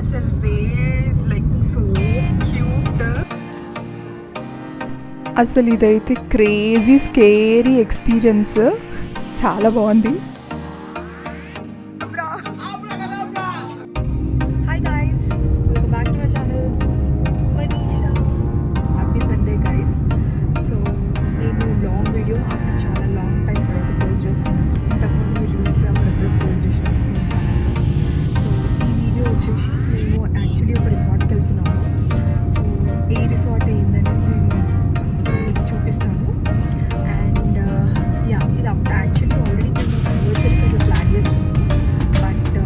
అసలు was like so cute. అసలు ఇదైతే క్రేజీ స్కేరీ ఎక్స్పీరియన్స్, చాలా బాగుంది. Hi guys, welcome back to my channel. Manisha. Happy Sunday guys. So నేను లాంగ్ వీడియో ఆఫ్టర్ చాలా లాంగ్ టైం తర్వాత పోస్ట్ చేస్తున్నాను. ఇంతకుముందు మీరు చూస్తే అప్పుడు పోస్ట్ చేసిన 6 months బ్యాక్. సో ఈ వీడియో వచ్చేసి మేము యాక్చువల్లీ ఒక రిసార్ట్కి వెళ్తున్నాము. సో ఏ రిసార్ట్ ఏందని నేను మీకు చూపిస్తాను. అండ్ యా, ఇది యాక్చువల్లీ ఆల్రెడీ మేము యూనివర్సిటీకి ప్లాన్ చేసుకున్నాము. బట్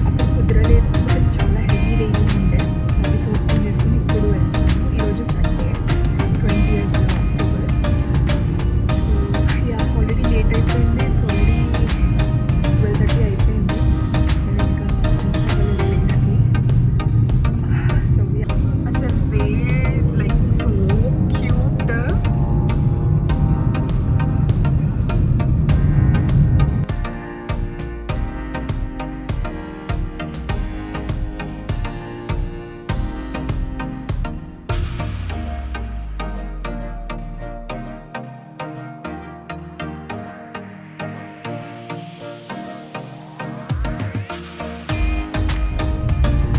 అప్పుడు కుదరలేదు, అసలు చాలా హెవీ రెయిన్ ఉండే. అది పోస్ట్పోన్ చేసుకుని ఇప్పుడు వెళ్తున్నాము. ఈరోజు Sunday 20th October. So yeah, already late అయిపోయింది. ఇట్స్ ఆల్రెడీ 12:30 అయిపోయింది. నేను ఇంకా రీచ్ ప్లేస్కి. సో యా, అసలు was like so cute.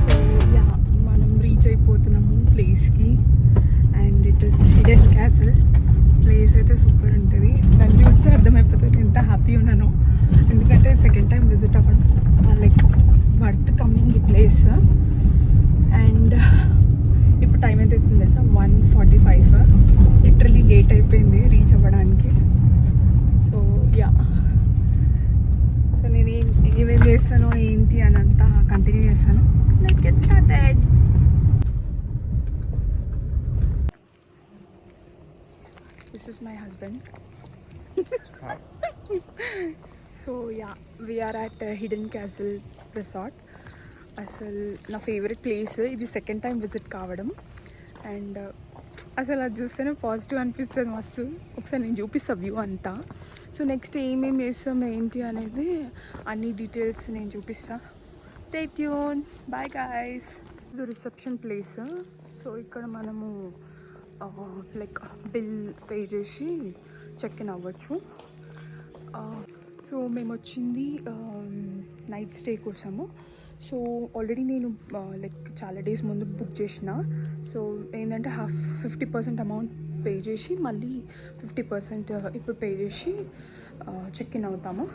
So yeah, మనం రీచ్ అయిపోతున్నాము ప్లేస్కి. And it is hidden castle. Place అయితే సూపర్ ఉంటుంది. దాన్ని చూస్తే అర్థమైపోతుంది ఎంత హ్యాపీ ఉన్నానో. ఎందుకంటే సెకండ్ టైం విజిట్ అవ్వడం, లైక్ వర్త్ కమింగ్ ఈ ప్లేస్. అండ్ ఇప్పుడు టైం ఎంత అవుతుంది తెలుసా? 1:45. లిటరలీ లేట్ అయిపోయింది రీచ్ అవ్వడానికి. సో యా, సో నేను ఏమేమి చేస్తానో ఏంటి అని అంతా కంటిన్యూ చేస్తాను. Let's get started. This is my husband. So yeah, we are at hidden castle resort. అసలు నా ఫేవరెట్ ప్లేస్ ఇది. సెకండ్ టైం విజిట్ కావడం. అండ్ అసలు అది చూస్తేనే పాజిటివ్ అనిపిస్తుంది మస్తు. ఒకసారి నేను చూపిస్తా వ్యూ అంతా. సో నెక్స్ట్ ఏమేమి చేస్తాం ఏంటి అనేది అన్ని డీటెయిల్స్ నేను చూపిస్తా. Stay tune. Bye guys. ఇది రిసెప్షన్ ప్లేస్. సో ఇక్కడ మనము లైక్ బిల్ పే చేసి చెక్ ఇన్ అవ్వచ్చు. సో మేము వచ్చింది నైట్ స్టే కోసము. సో ఆల్రెడీ నేను లైక్ చాలా డేస్ ముందు బుక్ చేసిన. సో ఏంటంటే 50% అమౌంట్ పే చేసి మళ్ళీ 50% ఇప్పుడు పే చేసి చెక్ ఇన్ అవుతాము.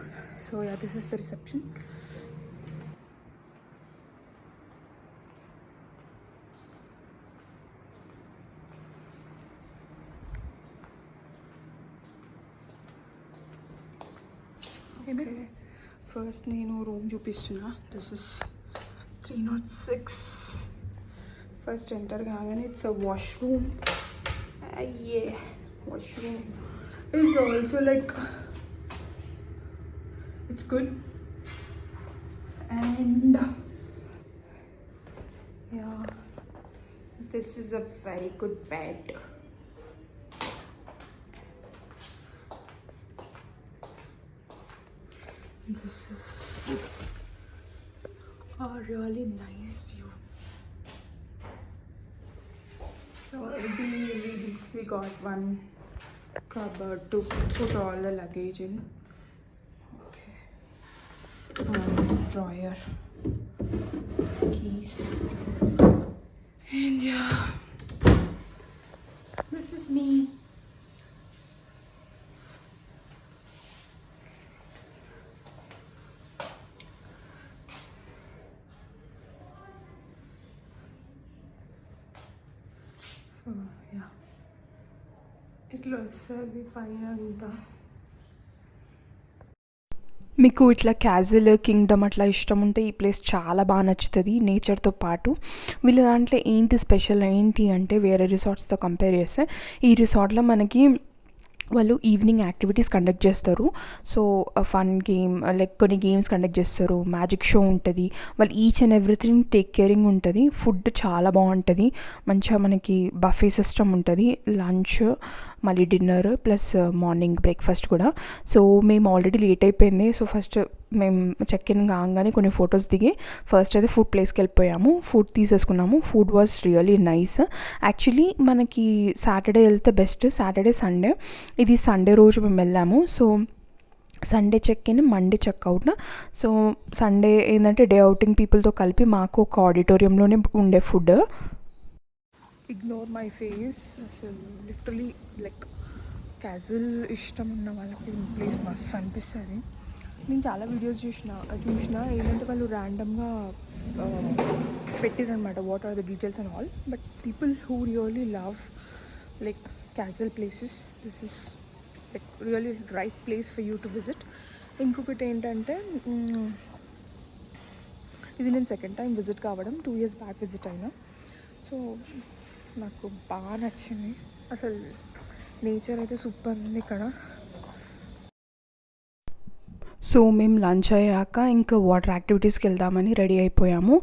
So yeah, this is the reception. First నేను రూమ్ చూపిస్తున్నా. This is 306. ఫస్ట్ ఎంటర్ కాగానే ఇట్స్ అ వాష్రూమ్. అయ్యే, washroom is also like it's good. And yeah, this is a very good bed. This is a really nice view. So we got one cupboard to put all the luggage in. Okay. One drawer, keys, and yeah, this is me. So yeah, ఇట్లా వస్తుంది పైన అంతా. మీకు ఇట్లా castle Kingdom అట్లా ఇష్టం ఉంటే ఈ ప్లేస్ చాలా బాగా నచ్చుతుంది నేచర్తో పాటు. వీళ్ళ దాంట్లో ఏంటి స్పెషల్ ఏంటి అంటే వేరే రిసార్ట్స్తో కంపేర్ చేస్తే ఈ రిసార్ట్లో మనకి వాళ్ళు ఈవినింగ్ యాక్టివిటీస్ కండక్ట్ చేస్తారు. సో ఫన్ గేమ్ లైక్ కొన్ని గేమ్స్ కండక్ట్ చేస్తారు, మ్యాజిక్ షో ఉంటుంది. వాళ్ళు each and everything take caring ఉంటుంది. ఫుడ్ చాలా బాగుంటుంది. మంచిగా మనకి బఫే సిస్టమ్ ఉంటుంది. లంచ్ మళ్ళీ డిన్నర్ ప్లస్ మార్నింగ్ బ్రేక్ఫాస్ట్ కూడా. సో మేము ఆల్రెడీ లేట్ అయిపోయింది. సో ఫస్ట్ మేము చెక్ ఇన్ కాగానే కొన్ని ఫొటోస్ దిగి ఫస్ట్ అయితే ఫుడ్ ప్లేస్కి వెళ్ళిపోయాము. ఫుడ్ తీసేసుకున్నాము. Food was really nice. Actually మనకి సాటర్డే వెళ్తే బెస్ట్, సాటర్డే సండే. ఇది సండే రోజు మేము వెళ్ళాము. So Sunday check in, Monday checkout. So Sunday ఏంటంటే డే అవుటింగ్ పీపుల్తో కలిపి మాకు ఒక ఆడిటోరియంలోనే ఉండే ఫుడ్. Ignore my face. అసలు లిటరలీ లైక్ క్యాజువల్ ఇష్టం ఉన్న వాళ్ళకి ప్లేస్ మస్తు అనిపిస్తుంది. నేను చాలా వీడియోస్ చూసిన ఏంటంటే వాళ్ళు ర్యాండమ్గా పెట్టిరనమాట what are the details and all. But people who really love like casual places, this is like really right place for you to visit. ఇంకొకటి ఏంటంటే ఇది నేను సెకండ్ టైం విజిట్ కావడం, 2 years బ్యాక్ విజిట్ అయినా. సో నాకు బాగా నచ్చింది. అసలు నేచర్ అయితే సూపర్ ఉంది ఇక్కడ. సో మేము లంచ్ అయ్యాక ఇంకా వాటర్ యాక్టివిటీస్కి వెళ్దామని రెడీ అయిపోయాము.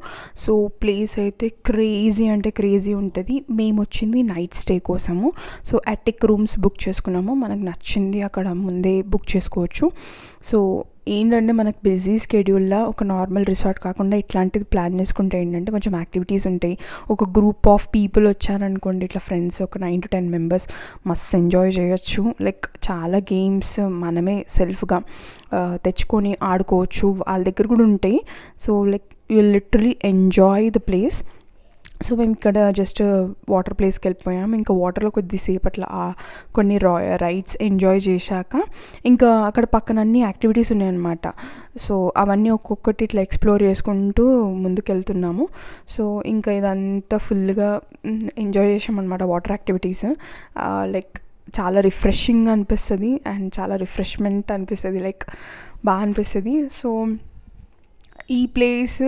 సో ప్లేస్ అయితే క్రేజీ అంటే క్రేజీ ఉంటుంది. మేము వచ్చింది నైట్ స్టే కోసము. సో అటిక్ రూమ్స్ బుక్ చేసుకున్నాము. మనకు నచ్చింది అక్కడ ముందే బుక్ చేసుకోవచ్చు. సో ఏంటంటే మనకు బిజీ స్కెడ్యూల్లో ఒక నార్మల్ రిసార్ట్ కాకుండా ఇట్లాంటిది ప్లాన్ చేసుకుంటే ఏంటంటే కొంచెం యాక్టివిటీస్ ఉంటాయి. ఒక గ్రూప్ ఆఫ్ పీపుల్ వచ్చారనుకోండి, ఇట్లా ఫ్రెండ్స్ ఒక 9 to 10 members మస్తు ఎంజాయ్ చేయొచ్చు. లైక్ చాలా గేమ్స్ మనమే సెల్ఫ్గా తెచ్చుకొని ఆడుకోవచ్చు. వాళ్ళ దగ్గర కూడా ఉంటాయి. So like you literally enjoy the place. So మేము ఇక్కడ జస్ట్ వాటర్ ప్లేస్కి వెళ్ళిపోయాం. ఇంకా వాటర్లో కొద్దిసేపు అట్లా కొన్ని రైడ్స్ ఎంజాయ్ చేశాక ఇంకా అక్కడ పక్కన అన్ని యాక్టివిటీస్ ఉన్నాయన్నమాట. సో అవన్నీ ఒక్కొక్కటి ఇట్లా ఎక్స్ప్లోర్ చేసుకుంటూ ముందుకు వెళ్తున్నాము. సో ఇంకా ఇదంతా ఫుల్గా ఎంజాయ్ చేసామన్నమాట వాటర్ యాక్టివిటీస్. లైక్ చాలా రిఫ్రెషింగ్ అనిపిస్తుంది అండ్ చాలా రిఫ్రెష్మెంట్ అనిపిస్తుంది, లైక్ బాగా అనిపిస్తుంది. సో ఈ ప్లేస్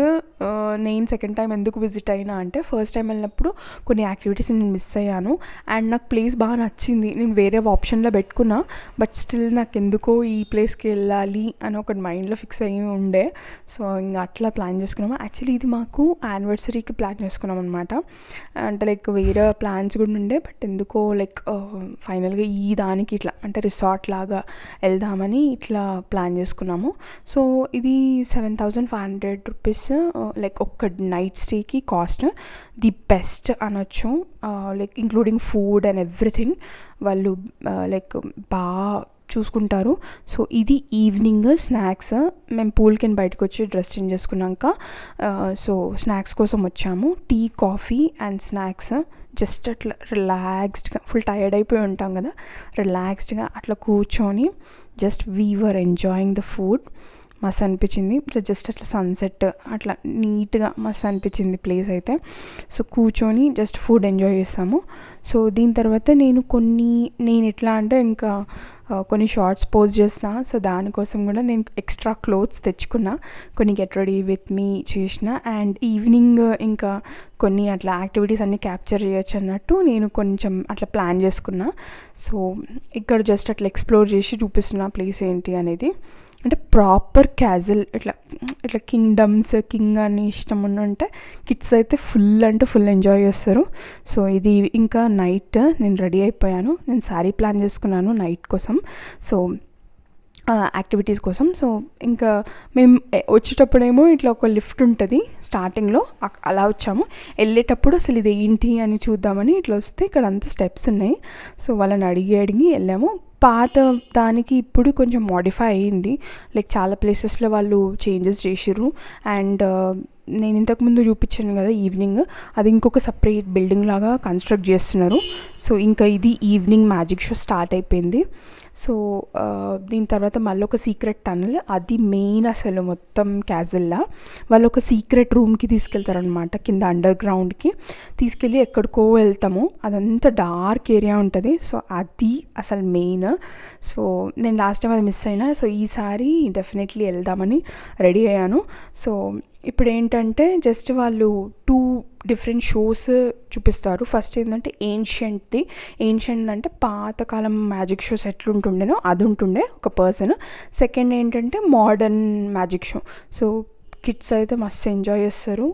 నేను సెకండ్ టైం ఎందుకు విజిట్ అయినా అంటే ఫస్ట్ టైం వెళ్ళినప్పుడు కొన్ని యాక్టివిటీస్ నేను మిస్ అయ్యాను అండ్ నాకు ప్లేస్ బాగా నచ్చింది. నేను వేరే ఆప్షన్లో పెట్టుకున్నా, బట్ స్టిల్ నాకు ఎందుకో ఈ ప్లేస్కి వెళ్ళాలి అని ఒకటి మైండ్లో ఫిక్స్ అయ్యి ఉండే. సో ఇంకా అట్లా ప్లాన్ చేసుకున్నాము. యాక్చువల్లీ ఇది మాకు యానివర్సరీకి ప్లాన్ చేసుకున్నాం అనమాట. అంటే లైక్ వేరే ప్లాన్స్ కూడా ఉండే, బట్ ఎందుకో లైక్ ఫైనల్గా ఈ దానికి ఇట్లా అంటే రిసార్ట్ లాగా వెళ్దామని ఇట్లా ప్లాన్ చేసుకున్నాము. సో ఇది 7,500 rupees లైక్ ఒక్క నైట్ స్టేకి కాస్ట్. ది బెస్ట్ అనొచ్చు, like including food and everything. వాళ్ళు లైక్ బాగా చూసుకుంటారు. సో ఇది ఈవినింగ్ స్నాక్స్. మేము పూల్కి బయటకు వచ్చి డ్రెస్ చేంజ్ చేసుకున్నాక సో స్నాక్స్ కోసం వచ్చాము. Tea, coffee and snacks. Just అట్లా రిలాక్స్డ్గా, ఫుల్ టైర్డ్ అయిపోయి ఉంటాం కదా, రిలాక్స్డ్గా అట్లా కూర్చొని just we were enjoying the food. మస్తు అనిపించింది. ఇట్లా జస్ట్ అట్లా సన్సెట్ అట్లా నీట్గా మస్తు అనిపించింది ప్లేస్ అయితే. సో కూర్చొని జస్ట్ ఫుడ్ ఎంజాయ్ చేస్తాము. సో దీని తర్వాత నేను ఎట్లా అంటే ఇంకా కొన్ని షార్ట్స్ పోస్ట్ చేస్తాను. సో దానికోసం కూడా నేను ఎక్స్ట్రా క్లోత్స్ తెచ్చుకున్నా, కొన్ని గెట్ రెడీ విత్ మీ చేసిన. అండ్ ఈవినింగ్ ఇంకా కొన్ని అట్లా యాక్టివిటీస్ అన్నీ క్యాప్చర్ చేయొచ్చు అన్నట్టు నేను కొంచెం అట్లా ప్లాన్ చేసుకున్నా. సో ఇక్కడ జస్ట్ అట్లా ఎక్స్ప్లోర్ చేసి చూపిస్తున్నా ప్లేస్ ఏంటి అనేది. అంటే ప్రాపర్ క్యాజువల్ ఇట్లా కింగ్ అని ఇష్టం ఉంటే కిడ్స్ అయితే ఫుల్ ఎంజాయ్ చేస్తారు. సో ఇది ఇంకా నైట్ నేను రెడీ అయిపోయాను. నేను శారీ ప్లాన్ చేసుకున్నాను నైట్ కోసం, సో యాక్టివిటీస్ కోసం. సో ఇంకా మేము వచ్చేటప్పుడేమో ఇట్లా ఒక లిఫ్ట్ ఉంటుంది స్టార్టింగ్లో, అలా వచ్చాము. వెళ్ళేటప్పుడు అసలు ఇది ఏంటి అని చూద్దామని ఇట్లా వస్తే ఇక్కడ అంతా స్టెప్స్ ఉన్నాయి. సో వాళ్ళని అడిగి వెళ్ళాము. పాత దానికి ఇప్పుడు కొంచెం మోడిఫై అయ్యింది, లైక్ చాలా ప్లేసెస్లో వాళ్ళు చేంజెస్ చేసిర్రు. అండ్ నేను ఇంతకుముందు చూపించాను కదా ఈవినింగ్, అది ఇంకొక సపరేట్ బిల్డింగ్ లాగా కన్స్ట్రక్ట్ చేస్తున్నారు. సో ఇంకా ఇది ఈవినింగ్ మ్యాజిక్ షో స్టార్ట్ అయిపోయింది. సో దీని తర్వాత మళ్ళీ ఒక సీక్రెట్ టనల్, అది మెయిన్ అసలు మొత్తం క్యాజువల్లా. వాళ్ళు ఒక సీక్రెట్ రూమ్కి తీసుకెళ్తారనమాట, కింద అండర్ గ్రౌండ్కి తీసుకెళ్ళి ఎక్కడికో వెళ్తాము. అదంతా డార్క్ ఏరియా ఉంటుంది. సో అది అసలు మెయిన్. సో నేను లాస్ట్ టైం అది మిస్ అయినా, సో ఈసారి డెఫినెట్లీ వెళ్దామని రెడీ అయ్యాను. సో ఇప్పుడు ఏంటంటే జస్ట్ వాళ్ళు 2 different షోస్ చూపిస్తారు. ఫస్ట్ ఏంటంటే ఏన్షియంట్ అంటే పాతకాలం మ్యాజిక్ షోస్ ఎట్లుంటుండేనో అది ఉంటుండే ఒక పర్సన్. సెకండ్ ఏంటంటే modern magic show. So kids అయితే మస్తు ఎంజాయ్ చేస్తారు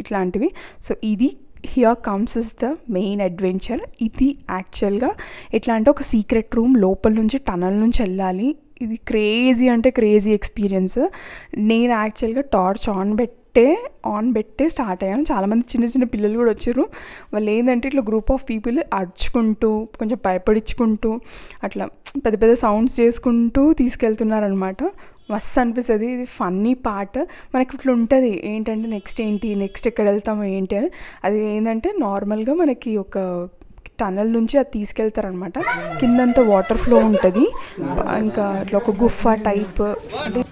ఇట్లాంటివి. సో ఇది here comes is the main adventure. ఇది యాక్చువల్గా ఎట్లా అంటే ఒక సీక్రెట్ రూమ్ లోపల నుంచి టనల్ నుంచి వెళ్ళాలి. ఇది క్రేజీ అంటే క్రేజీ ఎక్స్పీరియన్స్. నేను యాక్చువల్గా టార్చ్ ఆన్ పెట్టే స్టార్ట్ అయ్యాను. చాలామంది చిన్న చిన్న పిల్లలు కూడా వచ్చారు. వాళ్ళు ఏంటంటే ఇట్లా గ్రూప్ ఆఫ్ పీపుల్ అరుచుకుంటూ కొంచెం భయపడించుకుంటూ అట్లా పెద్ద పెద్ద సౌండ్స్ చేసుకుంటూ తీసుకెళ్తున్నారనమాట. మస్తు అనిపిస్తుంది. ఇది ఫన్నీ పార్ట్. మనకి ఇట్లా ఉంటుంది ఏంటంటే నెక్స్ట్ ఎక్కడ వెళ్తామో ఏంటి అని. అది ఏంటంటే నార్మల్గా మనకి ఒక టనల్ నుంచి అది తీసుకెళ్తారనమాట. కిందంతా వాటర్ ఫ్లో ఉంటుంది. ఇంకా ఇట్లా ఒక గుఫా టైప్ అంటే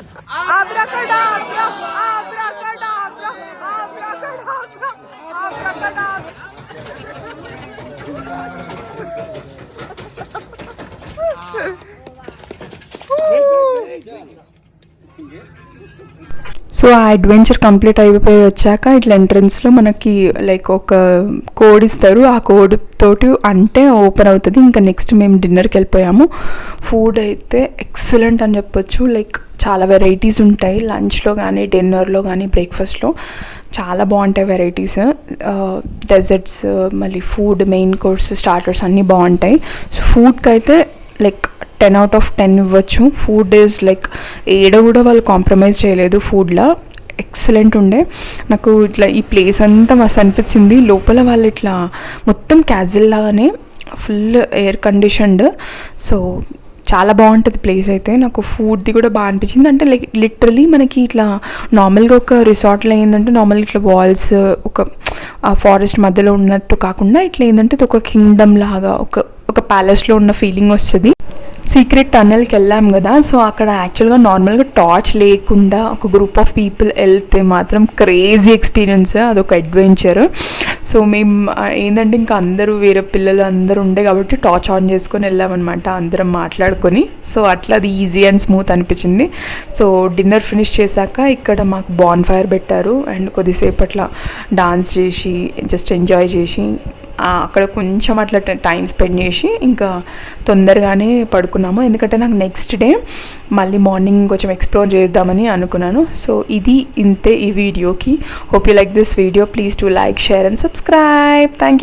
సో ఆ అడ్వెంచర్ కంప్లీట్ అయిపోయి వచ్చాక ఇట్లా ఎంట్రన్స్లో మనకి లైక్ ఒక కోడ్ ఇస్తారు. ఆ కోడ్ తోటి అంటే ఓపెన్ అవుతుంది. ఇంకా నెక్స్ట్ మేము డిన్నర్కి వెళ్ళిపోయాము. ఫుడ్ అయితే ఎక్సలెంట్ అని చెప్పొచ్చు. లైక్ చాలా వెరైటీస్ ఉంటాయి. లంచ్లో కానీ డిన్నర్లో కానీ బ్రేక్ఫాస్ట్లో చాలా బాగుంటాయి వెరైటీస్. డెజర్ట్స్ మళ్ళీ ఫుడ్ మెయిన్ కోర్స్ స్టార్టర్స్ అన్నీ బాగుంటాయి. సో ఫుడ్కి అయితే లైక్ 10 out of 10 ఇవ్వచ్చు. ఫుడ్ ఈజ్ లైక్ ఏడ కూడా వాళ్ళు కాంప్రమైజ్ చేయలేదు. ఫుడ్లో ఎక్సలెంట్ ఉండే. నాకు ఇట్లా ఈ ప్లేస్ అంతా మస్తు అనిపించింది. లోపల వాళ్ళు ఇట్లా మొత్తం క్యాజువల్ లాగానే ఫుల్ ఎయిర్ కండిషన్డ్. సో చాలా బాగుంటుంది ప్లేస్ అయితే. నాకు ఫుడ్ది కూడా బాగా అనిపించింది. అంటే లైక్ లిటరలీ మనకి ఇట్లా నార్మల్గా ఒక రిసార్ట్లో ఏంటంటే నార్మల్గా ఇట్లా వాల్స్ ఒక ఫారెస్ట్ మధ్యలో ఉన్నట్టు కాకుండా ఇట్లా ఏంటంటే ఇది ఒక కింగ్డమ్ లాగా ఒక ప్యాలెస్లో ఉన్న ఫీలింగ్ వస్తుంది. సీక్రెట్ టన్నెల్కి వెళ్ళాం కదా. సో అక్కడ యాక్చువల్గా నార్మల్గా టార్చ్ లేకుండా ఒక గ్రూప్ ఆఫ్ పీపుల్ వెళ్తే మాత్రం క్రేజీ ఎక్స్పీరియన్స్. అదొక అడ్వెంచర్. సో మేము ఏంటంటే ఇంకా అందరూ వేరే పిల్లలు అందరూ ఉండే కాబట్టి టార్చ్ ఆన్ చేసుకొని వెళ్ళామన్నమాట అందరం మాట్లాడుకొని. సో అట్లా అది ఈజీ అండ్ స్మూత్ అనిపించింది. సో డిన్నర్ ఫినిష్ చేశాక ఇక్కడ మాకు బాన్ ఫైర్ పెట్టారు. అండ్ కొద్దిసేపు అట్లా డాన్స్ చేసి జస్ట్ ఎంజాయ్ చేసి అక్కడ కొంచెం అట్లా టైం స్పెండ్ చేసి ఇంకా తొందరగానే పడుకున్నాము. ఎందుకంటే నాకు నెక్స్ట్ డే మళ్ళీ మార్నింగ్ కొంచెం ఎక్స్ప్లోర్ చేద్దామని అనుకున్నాను. సో ఇది ఇంతే ఈ వీడియోకి. Hope you like this video. Please to like, share and subscribe. Thank you.